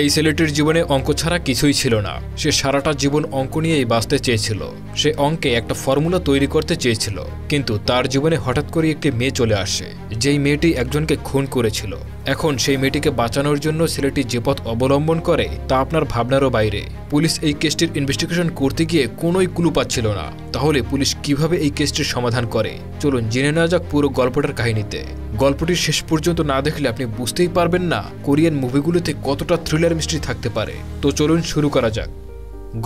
এই ছেলেটির জীবনে অঙ্ক ছাড়া কিছুই ছিল না। সে সারাটা জীবন অঙ্ক নিয়েই বাঁচতে চেয়েছিল। সে অঙ্কে একটা ফর্মুলা তৈরি করতে চেয়েছিল, কিন্তু তার জীবনে হঠাৎ করে একটি মেয়ে চলে আসে, যেই মেয়েটি একজনকে খুন করেছিল। এখন সেই মেয়েটিকে বাঁচানোর জন্য ছেলেটি যে পথ অবলম্বন করে তা আপনার ভাবনারও বাইরে। পুলিশ এই কেসটির ইনভেস্টিগেশন করতে গিয়ে কোনোই ক্লু পাচ্ছিল না। তাহলে পুলিশ কিভাবে এই কেসটির সমাধান করে, চলুন জেনে নেওয়া যাক পুরো গল্পটার কাহিনীতে। গল্পটি শেষ পর্যন্ত না দেখলে আপনি বুঝতেই পারবেন না কোরিয়ান মুভিগুলোতে কতটা থ্রিলার মিস্ট্রি থাকতে পারে। তো চলুন শুরু করা যাক।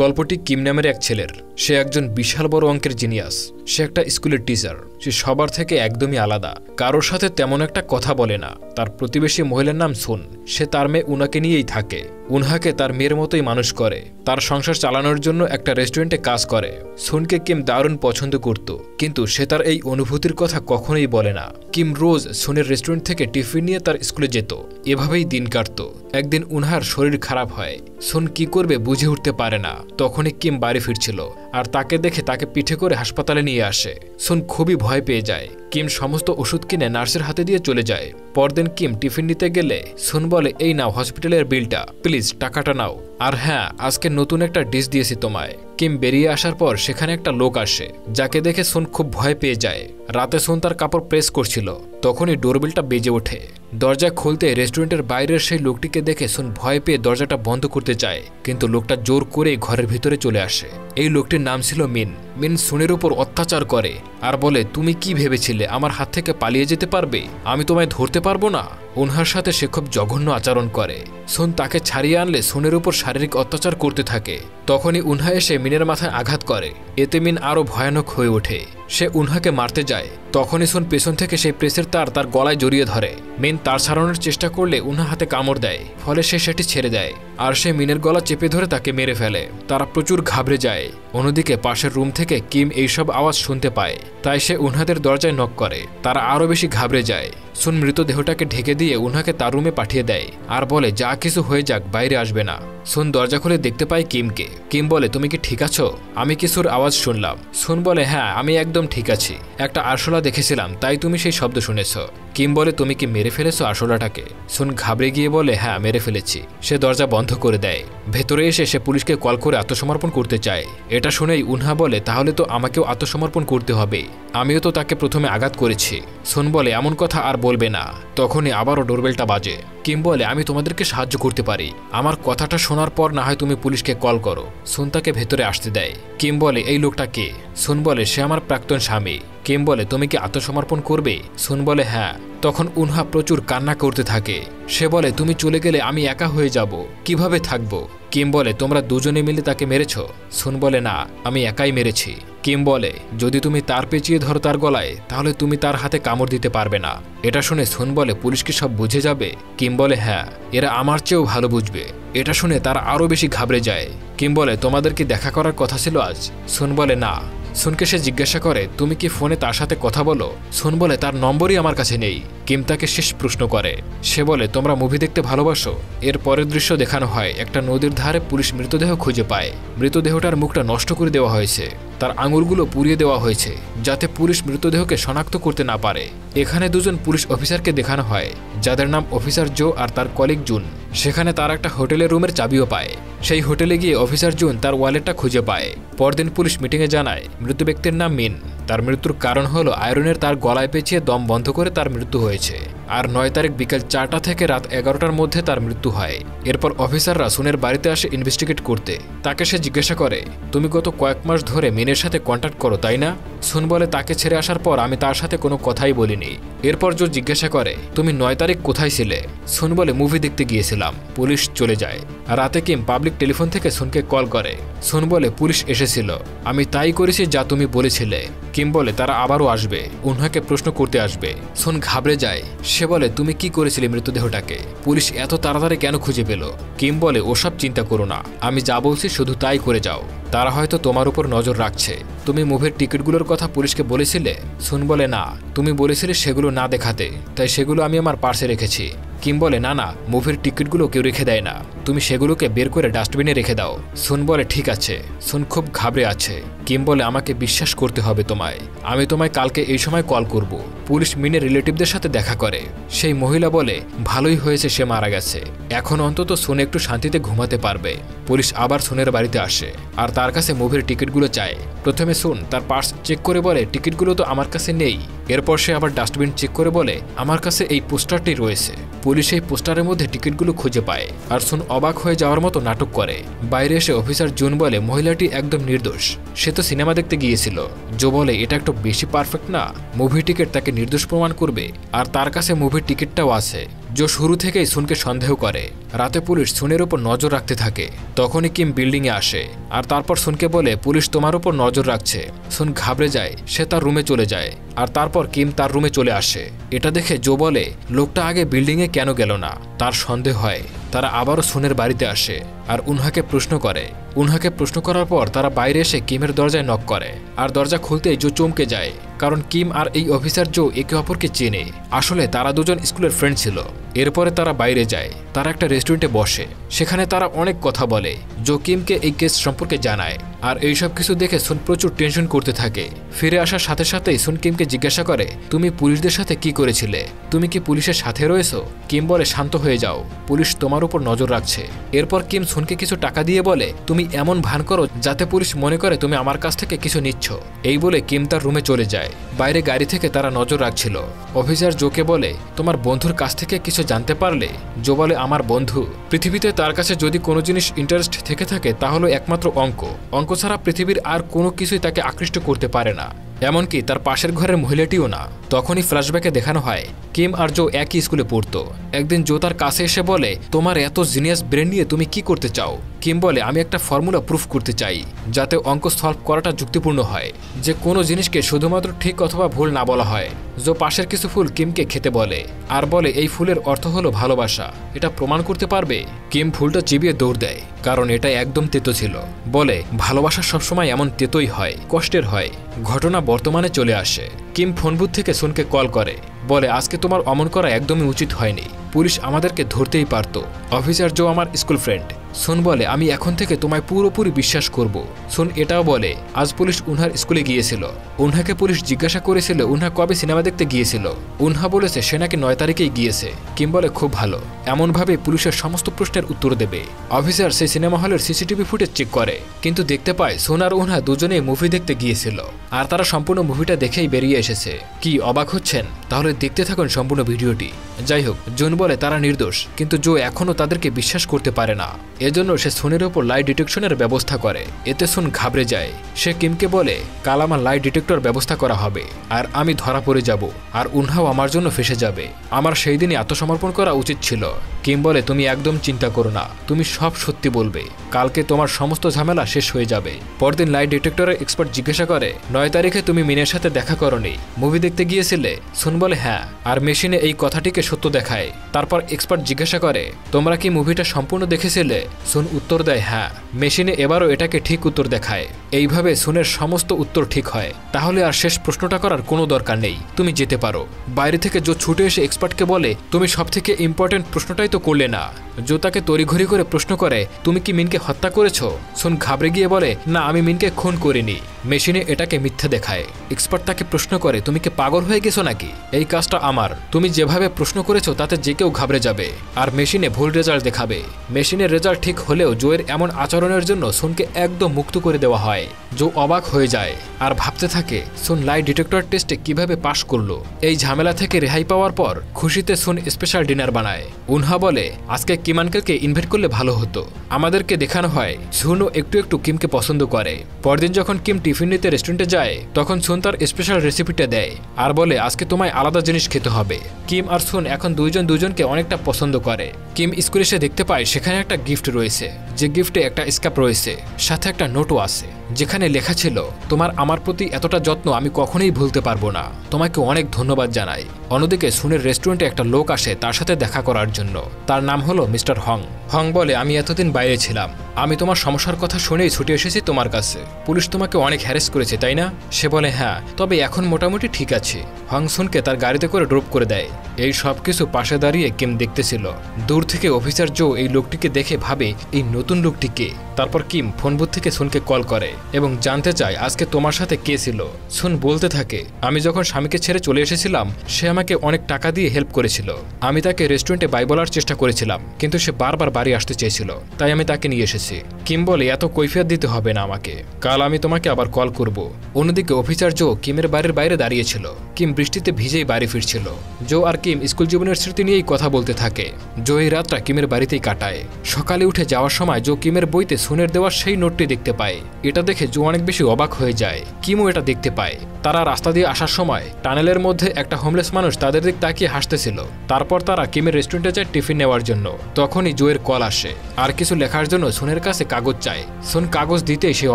গল্পটি কিম নামের এক ছেলের। সে একজন বিশাল বড় অঙ্কের জিনিয়াস। সে একটা স্কুলের টিচার। সে সবার থেকে একদমই আলাদা, কারোর সাথে তেমন একটা কথা বলে না। তার প্রতিবেশী মহিলার নাম সুন। সে তার মেয়ে উনাকে নিয়েই থাকে। উনহাকে তার মেয়ের মতোই মানুষ করে। তার সংসার চালানোর জন্য একটা রেস্টুরেন্টে কাজ করে। সুনকে কিম দারুণ পছন্দ করত, কিন্তু সে তার এই অনুভূতির কথা কখনোই বলে না। কিম রোজ সুনের রেস্টুরেন্ট থেকে টিফিন নিয়ে তার স্কুলে যেত। এভাবেই দিন কাটত। একদিন উনহার শরীর খারাপ হয়। সুন কি করবে বুঝে উঠতে পারে না। তখনই কিম বাড়ি ফিরছিল, আর তাকে দেখে তাকে পিঠে করে হাসপাতালে নিয়ে আসে। সুন খুবই ভয় পেয়ে যায়। কিম সমস্ত ওষুধ কিনে নার্সের হাতে দিয়ে চলে যায়। পরদিন কিম টিফিন নিতে গেলে সুন বলে, এই নাও হসপিটালের বিলটা, প্লিজ টাকাটা নাও। আর হ্যাঁ, আজকে নতুন একটা ডিশ দিয়েছি তোমায়। কিম বেরিয়ে আসার পর সেখানে একটা লোক আসে, যাকে দেখে সুন খুব ভয় পেয়ে যায়। রাতে সুন তার কাপড় প্রেস করছিল, তখনই ডোরবেলটা বেজে ওঠে। দরজা খুলতে রেস্টুরেন্টের বাইরের সেই লোকটিকে দেখে সুন ভয় পেয়ে দরজাটা বন্ধ করতে চায়, কিন্তু লোকটা জোর করে ঘরের ভিতরে চলে আসে। এই লোকটির নাম ছিল মিন। মিন সুনের উপর অত্যাচার করে আর বলে, তুমি কি ভেবেছিলে আমার হাত থেকে পালিয়ে যেতে পারবে? আমি তোমায় ধরতে পারবো না। উনহার সাথে সে খুব জঘন্য আচরণ করে। সুন তাকে ছাড়িয়ে আনলে সুনের উপর শারীরিক অত্যাচার করতে থাকে। তখনই উনহা এসে মিনের মাথায় আঘাত করে। এতে মিন আরো ভয়ানক হয়ে ওঠে। সে উনহাকে মারতে যায়। তখনই সুন পেছন থেকে সেই প্রেসের তার তার গলায় জড়িয়ে ধরে। মিন তার ছাড়ানোর চেষ্টা করলে উনহা হাতে কামড় দেয়, ফলে সে সেটি ছেড়ে দেয়, আর সে মিনের গলা চেপে ধরে তাকে মেরে ফেলে। তারা প্রচুর ঘাবড়ে যায়। অন্যদিকে পাশের রুম থেকে কিম এইসব আওয়াজ শুনতে পায়, তাই সে উনহাদের দরজায় নক করে। তারা আরো বেশি ঘাবড়ে যায়। সুন মৃতদেহটাকে ঢেকে দিয়ে উনহাকে তার রুমে পাঠিয়ে দেয়, আর বলে যা কিছু হয়ে যাক বাইরে আসবে না। সুন দরজা খুলে দেখতে পায় কিমকে। কিম বলে, তুমি কি ঠিক আছো? আমি কিছুর আওয়াজ শুনলাম। সুন বলে, হ্যাঁ আমি একদম ঠিক আছি। একটা আরশোলা দেখেছিলাম, তাই তুমি সেই শব্দ শুনেছ। কিম বলে, তুমি কি মেরে ফেলেছো আরশোলাটাকে? সুন ঘাবড়ে গিয়ে বলে, হ্যাঁ মেরে ফেলেছি। সে দরজা বন্ধ করে দেয়। ভেতরে এসে সে পুলিশকে কল করে আত্মসমর্পণ করতে চায়। এটা শুনেই উনহা বলে, তাহলে তো আমাকেও আত্মসমর্পণ করতে হবে, আমিও তো তাকে প্রথমে আঘাত করেছি। সুন বলে, এমন কথা আর বলবে না। তখনই আবারও ডোরবেলটা বাজে। কিম বলে, আমি তোমাদেরকে সাহায্য করতে পারি, আমার কথাটা শোনার পর না হয় তুমি পুলিশকে কল করো। সুন তাকে ভেতরে আসতে দেয়। কিম বলে, এই লোকটা কে? সুন বলে, সে আমার প্রাক্তন স্বামী। কিম বলে, তুমি কি আত্মসমর্পণ করবে? সুন বলে, হ্যাঁ। তখন উনহা প্রচুর কান্না করতে থাকে। সে বলে, তুমি চলে গেলে আমি একা হয়ে যাব, কিভাবে থাকবো? কিম বলে, তোমরা দুজনে মিলে তাকে মেরেছ? সুন বলে, না আমি একাই মেরেছি। কিম বলে, যদি তুমি তার পেঁচিয়ে ধরো তার গলায়, তাহলে তুমি তার হাতে কামড় দিতে পারবে না। এটা শুনে সুন বলে, পুলিশ কি সব বুঝে যাবে? কিম বলে, হ্যাঁ, এরা আমার চেয়েও ভালো বুঝবে। এটা শুনে তারা আরো বেশি ঘাবড়ে যায়। কিম বলে, তোমাদের কি দেখা করার কথা ছিল আজ? সুন বলে, না। সুনকে সে জিজ্ঞাসা করে, তুমি কি ফোনে তার সাথে কথা বলো? সুন বলে, তার নম্বরই আমার কাছে নেই। কিম তাকে শেষ প্রশ্ন করে। সে বলে, তোমরা মুভি দেখতে ভালোবাসো? এর পরের দৃশ্য দেখানো হয়, একটা নদীর ধারে পুলিশ মৃতদেহ খুঁজে পায়। মৃতদেহটার মুখটা নষ্ট করে দেওয়া হয়েছে, তার আঙুলগুলো পুড়িয়ে দেওয়া হয়েছে, যাতে পুলিশ মৃতদেহকে শনাক্ত করতে না পারে। এখানে দুজন পুলিশ অফিসারকে দেখানো হয়, যাদের নাম অফিসার জো আর তার কলিগ জুন। সেখানে তার একটা হোটেলের রুমের চাবিও পায়। সেই হোটেলে গিয়ে অফিসার জুন তার ওয়ালেটটা খুঁজে পায়। পরদিন পুলিশ মিটিংয়ে জানায়, মৃত ব্যক্তির নাম মিন। তার মৃত্যুর কারণ হলো আয়রনের তার গলায় পেঁচিয়ে দম বন্ধ করে তার মৃত্যু হয়েছে। আর 9 তারিখ বিকাল 4টা থেকে রাত 11টার মধ্যে তার মৃত্যু হয়। এরপর অফিসাররা সুনের বাড়িতে আসে ইনভেস্টিগেট করতে। তাকে সে জিজ্ঞাসা করে, তুমি গত কয়েক মাস ধরে মিনের সাথে কন্ট্যাক্ট করো তাই না? সুন বলে, তাকে ছেড়ে আসার পর আমি তার সাথে কোনো কথাই বলিনি। এরপর জো জিজ্ঞাসা করে, তুমি 9 তারিখ কোথায় ছিলে? সুন বলে, মুভি দেখতে গিয়েছিলাম। পুলিশ চলে যায়। রাতে কিম পাবলিক টেলিফোন থেকে সুনকে কল করে। সুন বলে, পুলিশ এসেছিল, আমি তাই করেছি যা তুমি বলেছিলে। কিম বলে, তারা আবারও আসবে, উনহাকে প্রশ্ন করতে আসবে। সুন ঘাবড়ে যায়। সে বলে, তুমি কি করেছিলে মৃতদেহটাকে? পুলিশ এত তাড়াতাড়ি কেন খুঁজে পেল? কিম বলে, ওসব চিন্তা করো না, আমি যা বলছি শুধু তাই করে যাও। তারা হয়তো তোমার উপর নজর রাখছে। তুমি মুভির টিকিটগুলোর কথা পুলিশকে বলেছিলে? সুন বলে, না, তুমি বলেছিলে সেগুলো না দেখাতে, তাই সেগুলো আমি আমার পার্সে রেখেছি। কিম বলে, না না, মুভির টিকিটগুলো কেউ রেখে দেয় না, তুমি সেগুলোকে বের করে ডাস্টবিনে রেখে দাও। সুন বলে, ঠিক আছে। সুন খুব ঘাবড়ে আছে। কিম বলে আমাকে বিশ্বাস করতে হবে তোমায়, আমি তোমায় কালকে এই সময় কল করব। পুলিশ মিনের রিলেটিভদের সাথে দেখা করে। সেই মহিলা বলে ভালোই হয়েছে সে মারা গেছে, এখন অন্তত সুন একটু শান্তিতে ঘুমাতে পারবে। পুলিশ আবার সুনের বাড়িতে আসে আর তার কাছে মুভির টিকিটগুলো চায়। প্রথমে সুন তার পার্স চেক করে বলে টিকিটগুলো তো আমার কাছে নেই। এরপর সে আবার ডাস্টবিন চেক করে বলে আমার কাছে এই পোস্টারটি রয়েছে। পুলিশ এই পোস্টারের মধ্যে টিকিটগুলো খুঁজে পায় আর সুন অবাক হয়ে যাওয়ার মতো নাটক করে। বাইরে এসে অফিসার জুন বলে মহিলাটি একদম নির্দোষ, সে তো সিনেমা দেখতে গিয়েছিল। জো বলে এটা একটু বেশি পারফেক্ট না, মুভি টিকিট তাকে নির্দোষ প্রমাণ করবে আর তার কাছে মুভির টিকিটটাও আছে। জো শুরু থেকেই সুনকে সন্দেহ করে। রাতে পুলিশ সুনের উপর নজর রাখতে থাকে। তখনই কিম বিল্ডিংয়ে আসে আর তারপর সুনকে বলে পুলিশ তোমার উপর নজর রাখছে। সুন ঘাবড়ে যায়, সে তার রুমে চলে যায় আর তারপর কিম তার রুমে চলে আসে। এটা দেখে জো বলে লোকটা আগে বিল্ডিংয়ে কেন গেল না। তার সন্দেহ হয়। তারা আবারও সুনের বাড়িতে আসে আর উনহাকে প্রশ্ন করে। উনহাকে প্রশ্ন করার পর তারা বাইরে এসে কিমের দরজায় নক করে আর দরজা খুলতেই জো চমকে যায়, কারণ কিম আর এই অফিসার জো একে অপরকে চেনে। আসলে তারা দুজন স্কুলের ফ্রেন্ড ছিল। এরপরে তারা বাইরে যায়, তারা একটা রেস্টুরেন্টে বসে। সেখানে তারা অনেক কথা বলে। জো কিমকে এই কেস সম্পর্কে জানায় আর এইসব কিছু দেখে সুন প্রচুর টেনশন করতে থাকে। ফিরে আসার সাথে সাথেই সুন কিমকে জিজ্ঞাসা করে তুমি পুলিশদের সাথে কি করেছিলে, তুমি কি পুলিশের সাথে রয়েছো? কিম বলে শান্ত হয়ে যাও, পুলিশ তোমার উপর নজর রাখছে। এরপর কিম সুনকে কিছু টাকা দিয়ে বলে তুমি এমন ভান করো যাতে পুলিশ মনে করে তুমি আমার কাছ থেকে কিছু নিচ্ছ। এই বলে কিম তার রুমে চলে যায়। বাইরে গাড়ি থেকে তারা নজর রাখছিল। অফিসার জোকে বলে তোমার বন্ধুর কাছ থেকে কিছু জানতে পারলে? জো বলে আমার বন্ধু, পৃথিবীতে তার কাছে যদি কোনো জিনিস ইন্টারেস্ট থেকে থাকে তাহলে একমাত্র অঙ্ক। অঙ্ক ছাড়া পৃথিবীর আর কোনো কিছুই তাকে আকৃষ্ট করতে পারে না, এমনকি তার পাশের ঘরের মহিলাটিও না। তখনই ফ্ল্যাশব্যাকে দেখানো হয় কিম আর জো একই স্কুলে পড়তো। একদিন জো তার কাছে এসে বলে তোমার এত জিনিয়াস ব্রেন নিয়ে তুমি কি করতে চাও? কিম বলে আমি একটা ফর্মুলা প্রুফ করতে চাই যাতে অঙ্ক সলভ করাটা যুক্তিপূর্ণ হয়, যে কোনো জিনিসকে শুধুমাত্র ঠিক অথবা ভুল না বলা হয়। জো পাশের কিছু ফুল কিমকে খেতে বলে আর বলে এই ফুলের অর্থ হলো ভালোবাসা, এটা প্রমাণ করতে পারবে? কিম ফুলটা চিবিয়ে দৌড় দেয়, কারণ এটা একদম তেতো ছিল। বলে ভালোবাসা সবসময় এমন তেতোই হয়, কষ্টের হয়। ঘটনা বর্তমানে চলে আসে। কিম ফোন বুথ থেকে সুনকে কল করে, বলে আজকে তোমার অমন করা একদমই উচিত হয়নি, পুলিশ আমাদেরকে ধরতেই পারত। অফিসার জো আমার স্কুল ফ্রেন্ড। সুন বলে আমি এখন থেকে তোমায় পুরোপুরি বিশ্বাস করব। সুন এটাও বলে আজ পুলিশ উনহার স্কুলে গিয়েছিল। উনহাকে পুলিশ জিজ্ঞাসা করেছিল উনহা কবে সিনেমা দেখতে গিয়েছিল। উনহা বলেছে সে নাকি 9 তারিখেই গিয়েছে। কিম বলে খুব ভালো, এমনভাবে পুলিশের সমস্ত প্রশ্নের উত্তর দেবে। অফিসার সেই সিনেমা হলের সিসিটিভি ফুটেজ চেক করে, কিন্তু দেখতে পায় সুন আর উনহা দুজনেই মুভি দেখতে গিয়েছিল আর তারা সম্পূর্ণ মুভিটা দেখেই বেরিয়ে এসেছে। কি অবাক হচ্ছেন? তাহলে দেখতে থাকুন সম্পূর্ণ ভিডিওটি। যাই হোক, জুন বলে তারা নির্দোষ, কিন্তু জো এখনও তাদেরকে বিশ্বাস করতে পারে না। এজন্য সে সুনের ওপর লাই ডিটেকশনের ব্যবস্থা করে। এতে সুন ঘাবড়ে যায়। সে কিমকে বলে কাল আমার লাই ডিটেক্টর ব্যবস্থা করা হবে আর আমি ধরা পড়ে যাব আর উনহাও আমার জন্য ফেসে যাবে। আমার সেই দিনই আত্মসমর্পণ করা উচিত ছিল। কিম বলে তুমি একদম চিন্তা করো না, তুমি সব সত্যি বলবে, কালকে তোমার সমস্ত ঝামেলা শেষ হয়ে যাবে। পরদিন লাই ডিটেক্টরের এক্সপার্ট জিজ্ঞাসা করে 9 তারিখে তুমি মিনের সাথে দেখা করনি, মুভি দেখতে গিয়েছিলে? সুন বলে হ্যাঁ, আর মেশিনে এই কথাটিকে সত্য দেখায়। তারপর এক্সপার্ট জিজ্ঞাসা করে তোমরা কি মুভিটা সম্পূর্ণ দেখেছিলে? সুন উত্তর দেয় হ্যাঁ। মেশিনে এবারও এটাকে ঠিক উত্তর দেখায়। এইভাবে সুনের সমস্ত উত্তর ঠিক হয়। তাহলে আর শেষ প্রশ্নটা করার কোনো দরকার নেই, তুমি যেতে পারো। বাইরে থেকে জো ছুটে এসে এক্সপার্টকে বলে তুমি সবথেকে ইম্পর্টেন্ট প্রশ্নটাই তো করলে না। জো তাকে তড়িঘড়ি করে প্রশ্ন করে তুমি কি মিনকে হত্যা করেছো? সুন ঘাবড়ে গিয়ে বলে না, আমি মিনকে খুন করিনি। মেশিনে এটাকে মিথ্যা দেখায়। এক্সপার্ট তাকে প্রশ্ন করে তুমি কি পাগল হয়ে গেছো নাকি? এই কাজটা আমার, তুমি যেভাবে প্রশ্ন করেছো তাতে যে কেউ ঘাবড়ে যাবে আর মেশিনে ভুল রেজাল্ট দেখাবে। মেশিনের রেজাল্ট ঠিক হলেও জোয়ের এমন আচরণের জন্য সুনকে একদম মুক্ত করে দেওয়া হয়। জো অবাক হয়ে যায় আর ভাবতে থাকে সুন লাই ডিটেক্টর টেস্টে কিভাবে পাশ করলো। এই ঝামেলা থেকে রেহাই পাওয়ার পর খুশিতে সুন স্পেশাল ডিনার বানায়। উনহা বলে আজকে কিম আঙ্কেলকে ইনভাইট করলে ভালো হতো। আমাদেরকে দেখানো হয় সুনও একটু একটু কিমকে পছন্দ করে। পরদিন যখন কিম টিফিন নিতে রেস্টুরেন্টে যায় তখন সুন তার স্পেশাল রেসিপিটা দেয় আর বলে আজকে তোমায় আলাদা জিনিস খেতে হবে। কিম আর সুন এখন দুজনকে অনেকটা পছন্দ করে। কিম স্কুলে এসে দেখতে পায় সেখানে একটা গিফট রয়েছে, যে গিফটে একটা স্কার্ফ রয়েছে, সাথে একটা নোটও আছে যেখানে লেখা ছিল তোমার আমার প্রতি এতটা যত্ন আমি কখনোই ভুলতে পারবো না, তোমাকে অনেক ধন্যবাদ জানাই। অন্যদিকে সুনের রেস্টুরেন্টে একটা লোক আসে তার সাথে দেখা করার জন্য। তার নাম হলো মিস্টার হং। হং বলে, আমি এতদিন বাইরে ছিলাম, আমি তোমার সমস্যার কথা শুনেই ছুটে এসেছি তোমার কাছে। পুলিশ তোমাকে অনেক হ্যারেস করেছে তাই না? সে বলে, হ্যাঁ, তবে এখন মোটামুটি ঠিক আছে। হং সুনকে তার গাড়িতে করে ড্রপ করে দেয়। এই সব কিছু পাশে দাঁড়িয়ে কিম দেখতেছিল। দূর থেকে অফিসার জো এই লোকটিকে দেখে ভাবে, এই নতুন লোকটিকে। তারপর কিম ফোন বুথ থেকে সুনকে কল করে এবং জানতে চায় আজকে তোমার সাথে কে ছিল। সুন বলতে থাকে, আমি যখন স্বামীকে ছেড়ে চলে এসেছিলাম সে আমাকে অনেক টাকা দিয়ে হেল্প করেছিল। আমি তাকে রেস্টুরেন্টে বাই বলার চেষ্টা করেছিলাম, কিন্তু সে বারবার বাড়ি আসতে চেয়েছিল, তাই আমি তাকে নিয়ে এসেছি। কিম বলে, এত কৈফিয়ত দিতে হবে না আমাকে, কাল আমি তোমাকে আবার কল করব। অন্যদিকে অফিসার জো কিমের বাড়ির বাইরে দাঁড়িয়েছিল। কিম বৃষ্টিতে ভিজেই বাড়ি ফিরছিল। জো আর কিম স্কুল জীবনের স্মৃতি নিয়েই কথা বলতে থাকে। জো এই রাতটা কিমের বাড়িতেই কাটায়। সকালে উঠে যাওয়ার সময় জো কিমের বইতে সুনের দেওয়া সেই নোটটি দেখতে পায়। এটা দেখে জো অনেক বেশি অবাক হয়ে যায়। কিমও এটা দেখতে পায়। তারা রাস্তা দিয়ে আসার সময় টানেলের মধ্যে একটা হোমলেস মানুষ তাদের দিক তাকিয়ে হাসতেছিল। তারপর তারা কিমের রেস্টুরেন্টে যায় টিফিন নেওয়ার জন্য। তখনই জোয়ের কল আসে আর কিছু লেখার জন্য সুনের কাছে কাগজ চায়। সুন কাগজ দিতেই সে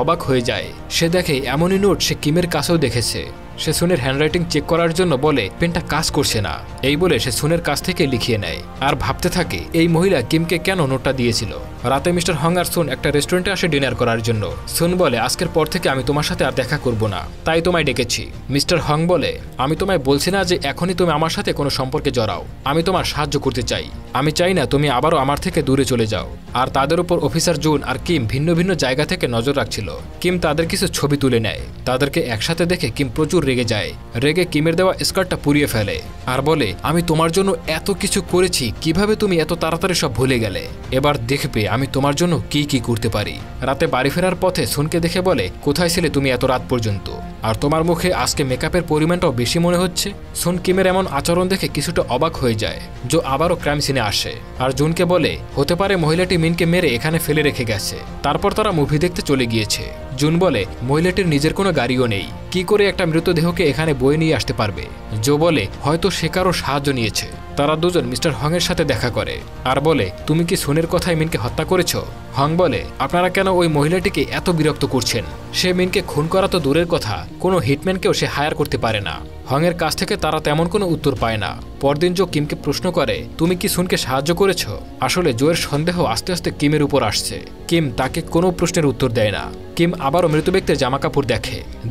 অবাক হয়ে যায়। সে দেখে এমনই নোট সে কিমের কাছেও দেখেছে। সে সুনের হ্যান্ডরাইটিং চেক করার জন্য বলে, পেনটা কাজ করছে না। এই বলে সে সুনের কাছ থেকে লিখিয়ে নেয় আর ভাবতে থাকে এই মহিলা কিমকে কেন নোটটা দিয়েছিল। রাতে মিস্টার হং আর সুন একটা রেস্টুরেন্টে আসে ডিনার করার জন্য। সুন বলে, আজকের পর থেকে আমি তোমার সাথে আর দেখা করব না, তাই তোমায় ডেকেছি। মিস্টার হং বলে, আমি তোমায় বলছি না যে এখনই তুমি আমার সাথে কোনো সম্পর্কে জড়াও। আমি তোমার সাহায্য করতে চাই। আমি চাই না তুমি আবারও আমার থেকে দূরে চলে যাও। আর তাদের উপর অফিসার জুন আর কিম ভিন্ন ভিন্ন জায়গা থেকে নজর রাখছিল। কিম তাদের কিছু ছবি তুলে নেয়। তাদেরকে একসাথে দেখে কিম প্রচুর রেগে যায়। রেগে কিমের দেওয়া স্কার্টটা পুড়িয়ে ফেলে আর বলে, আমি তোমার জন্য এত কিছু করেছি, কিভাবে তুমি এত তাড়াতাড়ি সব ভুলে গেলে? এবার দেখবে আমি তোমার জন্য কি কি করতে পারি। রাতে বাড়ি ফেরার পথে সুনকে দেখে বলে, কোথায় ছিলে তুমি এত রাত পর্যন্ত? আর তোমার মুখে আজকে মেকআপের পরিমাণটাও বেশি মনে হচ্ছে। সুন কিমের এমন আচরণ দেখে কিছুটা অবাক হয়ে যায়। জো আবারও ক্রাইম সিনে আসে আর জুনকে বলে, হতে পারে মহিলাটি মিনকে মেরে এখানে ফেলে রেখে গেছে। তারপর তারা মুভি দেখতে চলে গিয়েছে। জুন বলে, মহিলাটির নিজের কোনো গাড়িও নেই, কি করে একটা মৃতদেহকে এখানে বয়ে নিয়ে আসতে পারবে? জো বলে, হয়তো সে কারো সাহায্য নিয়েছে। তারা দুজন মিস্টার হং এর সাথে দেখা করে আর বলে, তুমি কি সুনের কথায় মিনকে হত্যা করেছ? হং বলে, আপনারা কেন ওই মহিলাটিকে এত বিরক্ত করছেন? সে মিনকে খুন করা তো দূরের কথা, কোনো হিটম্যানকেও সে হায়ার করতে পারে না। হং এর কাছ থেকে তারা তেমন কোনো উত্তর পায় না। পরদিন জো কিমকে প্রশ্ন করে, তুমি কি সুনকে সাহায্য করেছ? আসলে জোয়ের সন্দেহ আস্তে আস্তে কিমের উপর আসছে। কিম তাকে কোনো প্রশ্নের উত্তর দেয় না। কিম আবারও মৃত ব্যক্তির জামা কাপড়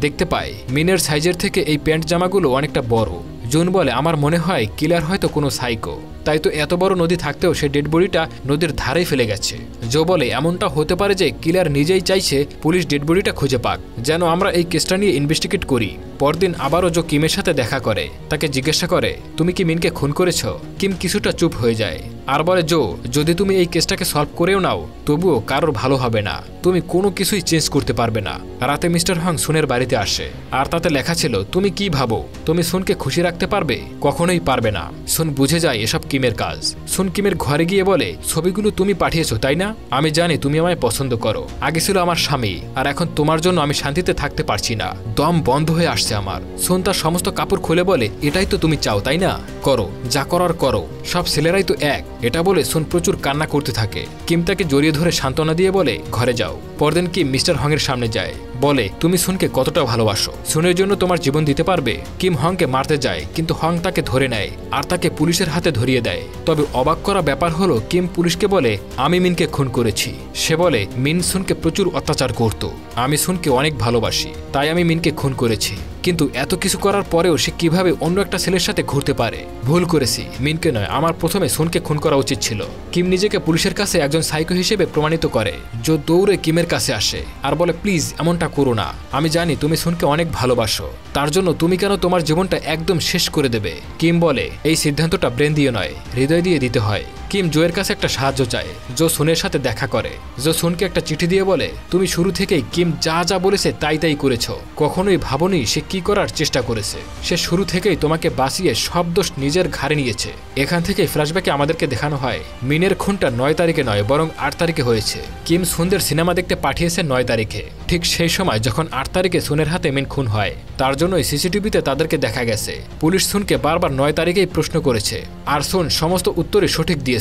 দেখতে পায় মিনের সাইজের থেকে এই প্যান্ট জামাগুলো অনেকটা বড়। জুন বলে, আমার মনে হয় কিলার হয়তো কোনো সাইকো, তাই তো এত বড় নদী থাকতেও সে ডেড বডিটা নদীর ধারেই ফেলে গেছে। জো বলে, এমনটা হতে পারে যে কিলার নিজেই চাইছে পুলিশ ডেড বডিটা খুঁজে পাক, যেন আমরা এই কেসটা নিয়ে ইনভেস্টিগেট করি। পরদিন আবারও জো কিমের সাথে দেখা করে। তাকে জিজ্ঞাসা করে, তুমি কি মিনকে খুন করেছ? কিম কিছুটা চুপ হয়ে যায় আর বলে, জো, যদি তুমি এই কেসটাকে সলভ করেও নাও তবুও কারোর ভালো হবে না, তুমি কোনো কিছুই চেঞ্জ করতে পারবে না। রাতে মিস্টার হং সুনের বাড়িতে আসে আর তাতে লেখা ছিল, তুমি কি ভাবো তুমি সুনকে খুশি রাখতে পারবে? কখনোই পারবে না। সুন বুঝে যায় এসব কিমের কাজ। সুন কিমের ঘরে গিয়ে বলে, ছবিগুলো তুমি পাঠিয়েছো তাই না? আমি জানি তুমি আমায় পছন্দ করো, আগে ছিল আমার স্বামী, আর এখন তোমার জন্য আমি শান্তিতে থাকতে পারছি না, দম বন্ধ হয়ে আসছে আমার। সুন তার সমস্ত কাপড় খুলে বলে, এটাই তো তুমি চাও তাই না? করো, যা করার করো, সব ছেলেরাই তো এক। এটা বলে সুন প্রচুর কান্না করতে থাকে। কিম তাকে জড়িয়ে ধরে সান্ত্বনা দিয়ে বলে, ঘরে যাও। পরদিন কিম মিস্টার হং এর সামনে যায়, বলে, তুমি সুনকে কতটা ভালোবাসো, সুনের জন্য তোমার জীবন দিতে পারবে? কিম হংকে মারতে যায়, কিন্তু হং তাকে ধরে নেয় আর তাকে পুলিশের হাতে ধরিয়ে দেয়। তবে অবাক করা ব্যাপার হলো, কিম পুলিশকে বলে, আমি মিনকে খুন করেছি। সে বলে, মিন সুনকে প্রচুর অত্যাচার করত, আমি সুনকে অনেক ভালোবাসি, তাই আমি মিনকে খুন করেছি। কিন্তু এত কিছু করার পরেও সে কিভাবে অন্য একটা ছেলের সাথে ঘুরতে পারে? ভুল করেছি, মিনকে নয়, আমার প্রথমে সুনকে খুন করা উচিত ছিল। কিম নিজেকে পুলিশের কাছে একজন সাইকো হিসেবে প্রমাণিত করে। জো দৌড়ে কিমের কাছে আসে আর বলে, প্লিজ এমনটা করো না, আমি জানি তুমি সুনকে অনেক ভালোবাসো, তার জন্য তুমি কেন তোমার জীবনটা একদম শেষ করে দেবে? কিম বলে, এই সিদ্ধান্তটা ব্রেন দিয়ে নয়, হৃদয় দিয়ে দিতে হয়। কিম জোয়ের কাছে একটা সাহায্য চায়। জো সুনের সাথে দেখা করে। জো সুনকে একটা চিঠি দিয়ে বলে, তুমি শুরু থেকেই কিম যা যা বলেছে তাই তাই করেছো, কখনোই ভাবনি সে কি করার চেষ্টা করেছে। সে শুরু থেকেই তোমাকে বাঁচিয়ে সব দোষ নিজের ঘাড়ে নিয়েছে। এখান থেকে ফ্ল্যাশব্যাকে আমাদেরকে দেখানো হয় মিনের খুনটা 9 তারিখে নয় বরং 8 তারিখে হয়েছে। কিম সুনদের সিনেমা দেখতে পাঠিয়েছে 9 তারিখে, ঠিক সেই সময় যখন 8 তারিখে সুনের হাতে মিন খুন হয়। তার জন্যই সিসিটিভিতে তাদেরকে দেখা গেছে। পুলিশ সুনকে বারবার 9 তারিখেই প্রশ্ন করেছে আর সুন সমস্ত উত্তরে সঠিক দিয়েছে।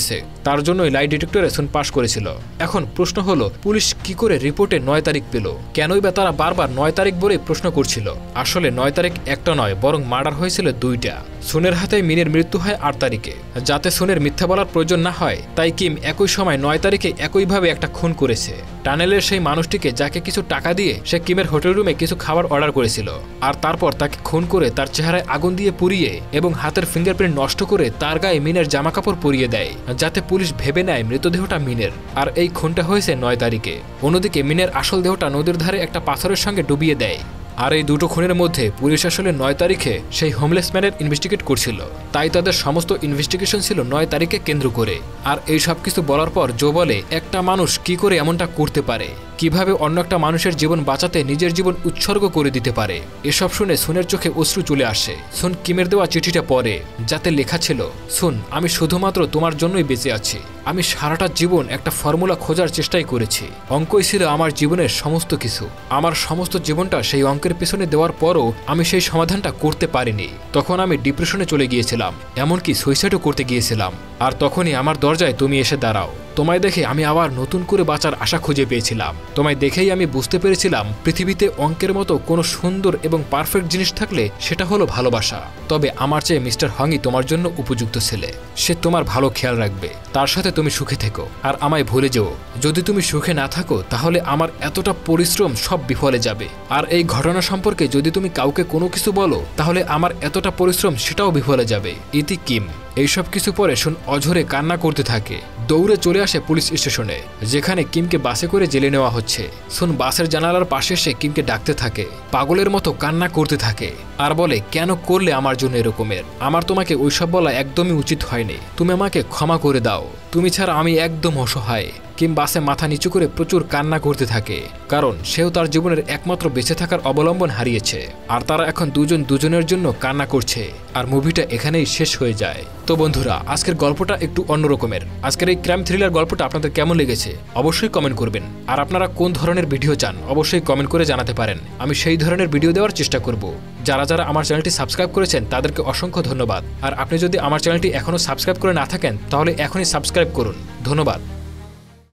তার জন্যই লাই ডিটেক্টরে সুন পাশ করেছিল। এখন প্রশ্ন হলো, পুলিশ কি করে রিপোর্টে 9 তারিখ পেল? কেনই বা তারা বারবার 9 তারিখ বলে প্রশ্ন করছিল? আসলে আসলে 9 তারিখ একটা নয় বরং মার্ডার হয়েছিল 2টা। সুনের হাতে মিনের মৃত্যু হয় 8 তারিখে। যাতে সুনের মিথ্যা বলার প্রয়োজন না হয় তাই কিম একই সময় 9 তারিখে একইভাবে একটা খুন করেছে। টানেলের সেই মানুষটিকে যাকে কিছু টাকা দিয়ে সে কিমের হোটেল রুমে কিছু খাবার অর্ডার করেছিল, আর তারপর তাকে খুন করে তার চেহারায় আগুন দিয়ে পুড়িয়ে এবং হাতের ফিঙ্গারপ্রিন্ট নষ্ট করে তার গায়ে মিনের জামাকাপড় পরিয়ে দেয় যাতে পুলিশ ভেবে নেয় মৃতদেহটা মিনের। আর এই খুনটা হয়েছে 9 তারিখে। অন্যদিকে মিনের আসল দেহটা নদীর ধারে একটা পাথরের সঙ্গে ডুবিয়ে দেয়। আর এই দুটো খুনের মধ্যে পুলিশ আসলে 9 তারিখে সেই হোমলেস ম্যানের ইনভেস্টিগেট করছিল, তাই তাদের সমস্ত ইনভেস্টিগেশন ছিল 9 তারিখে কেন্দ্র করে। আর এই সব কিছু বলার পর জো বলে একটা মানুষ কি করে এমনটা করতে পারে, কিভাবে অন্য একটা মানুষের জীবন বাঁচাতে নিজের জীবন উৎসর্গ করে দিতে পারে। এসব শুনে সুনের চোখে অশ্রু চলে আসে। সুন কিমের দেওয়া চিঠিটা পড়ে যাতে লেখা ছিল, সুন আমি শুধুমাত্র তোমার জন্যই বেঁচে আছি। আমি সারাটা জীবন একটা ফর্মুলা খোঁজার চেষ্টাই করেছি। অঙ্কই ছিল আমার জীবনের সমস্ত কিছু। আমার সমস্ত জীবনটা সেই অঙ্কের পেছনে দেওয়ার পরও আমি সেই সমাধানটা করতে পারিনি। তখন আমি ডিপ্রেশনে চলে গিয়েছিলাম, এমনকি সুইসাইডও করতে গিয়েছিলাম। আর তখনই আমার দরজায় তুমি এসে দাঁড়াও। তোমায় দেখে আমি আবার নতুন করে বাঁচার আশা খুঁজে পেয়েছিলাম। তোমায় দেখেই আমি বুঝতে পেরেছিলাম পৃথিবীতে অঙ্কের মতো কোনো সুন্দর এবং পারফেক্ট জিনিস থাকলে সেটা হলো ভালোবাসা। তবে আমার চেয়ে মিস্টার হংই তোমার জন্য উপযুক্ত ছেলে। সে তোমার ভালো খেয়াল রাখবে, তার সাথে তুমি সুখে থেকো আর আমায় ভুলে যেও। যদি তুমি সুখে না থাকো তাহলে আমার এতটা পরিশ্রম সব বিফলে যাবে। আর এই ঘটনা সম্পর্কে যদি তুমি কাউকে কোনো কিছু বলো তাহলে আমার এতটা পরিশ্রম সেটাও বিফলে যাবে। ইতি কিম। এইসব কিছু পরে সুন অঝরে কান্না করতে থাকে। দৌড়ে চলে আসে পুলিশ স্টেশনে, যেখানে কিমকে বাসে করে জেলে নেওয়া হচ্ছে। সুন বাসের জানালার পাশে এসে কিমকে ডাকতে থাকে, পাগলের মতো কান্না করতে থাকে আর বলে, কেন করলে আমার জন্য এরকমের? আমার তোমাকে ওইসব বলা একদমই উচিত হয়নি। তুমি আমাকে ক্ষমা করে দাও, তুমি ছাড়া আমি একদম অসহায়। কিম বাসে মাথা নিচু করে প্রচুর কান্না করতে থাকে, কারণ সেও তার জীবনের একমাত্র বেঁচে থাকার অবলম্বন হারিয়েছে। আর তারা এখন দুজন দুজনের জন্য কান্না করছে। আর মুভিটা এখানেই শেষ হয়ে যায়। তো বন্ধুরা, আজকের গল্পটা একটু অন্যরকমের। আজকের এই ক্রাইম থ্রিলার গল্পটা আপনাদের কেমন লেগেছে অবশ্যই কমেন্ট করবেন। আর আপনারা কোন ধরনের ভিডিও চান অবশ্যই কমেন্ট করে জানাতে পারেন, আমি সেই ধরনের ভিডিও দেওয়ার চেষ্টা করব। যারা যারা আমার চ্যানেলটি সাবস্ক্রাইব করেছেন তাদেরকে অসংখ্য ধন্যবাদ। আর আপনি যদি আমার চ্যানেলটি এখনও সাবস্ক্রাইব করে না থাকেন তাহলে এখনই সাবস্ক্রাইব করুন। ধন্যবাদ।